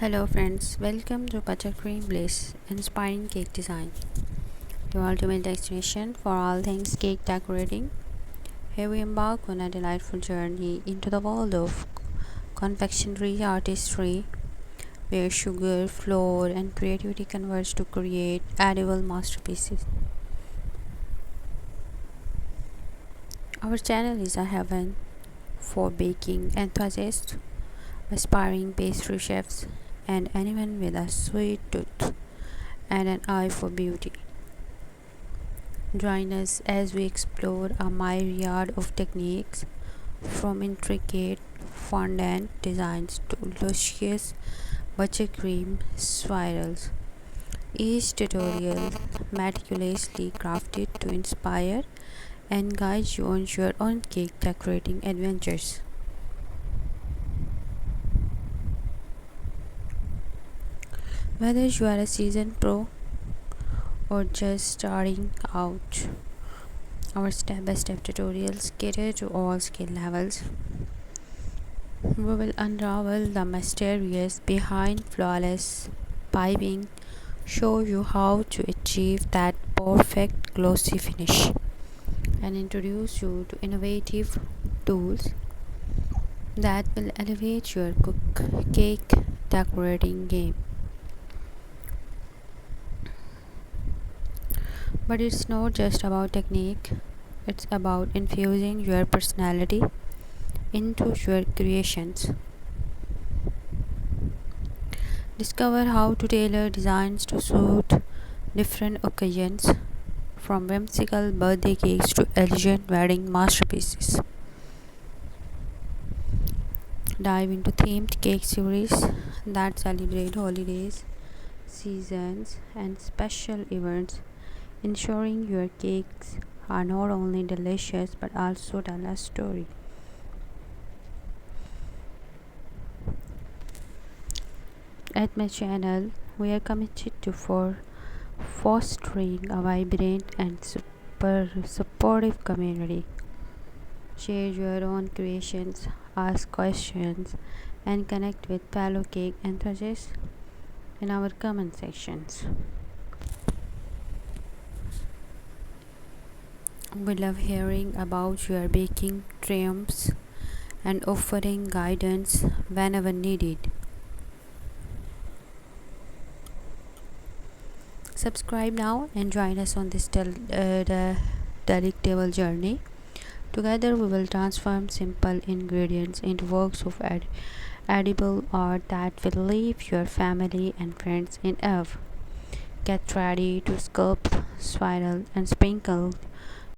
Hello friends, welcome to Buttercream Bliss Inspiring Cake Design, your ultimate destination for all things cake decorating. Here we embark on a delightful journey into the world of confectionery artistry, where sugar, flour, and creativity converge to create edible masterpieces. Our channel is a heaven for baking enthusiasts, aspiring pastry chefs, and anyone with a sweet tooth and an eye for beauty. Join us as we explore a myriad of techniques, from intricate fondant designs to luscious buttercream swirls. Each tutorial meticulously crafted to inspire and guide you on your own cake decorating adventures. Whether you are a seasoned pro or just starting out, our step-by-step tutorials cater to all skill levels. We will unravel the mysterious behind flawless piping, show you how to achieve that perfect glossy finish, and introduce you to innovative tools that will elevate your cake decorating game. But it's not just about technique, it's about infusing your personality into your creations. Discover how to tailor designs to suit different occasions, from whimsical birthday cakes to elegant wedding masterpieces. Dive into themed cake series that celebrate holidays, seasons, and special events, ensuring your cakes are not only delicious but also tell a story. At my channel, we are committed to fostering a vibrant and supportive community. Share your own creations, ask questions, and connect with fellow cake enthusiasts in our comment sections. We love hearing about your baking triumphs and offering guidance whenever needed. Subscribe now and join us on this delectable journey. Together, we will transform simple ingredients into works of edible art that will leave your family and friends in awe. Get ready to sculpt, spiral, and sprinkle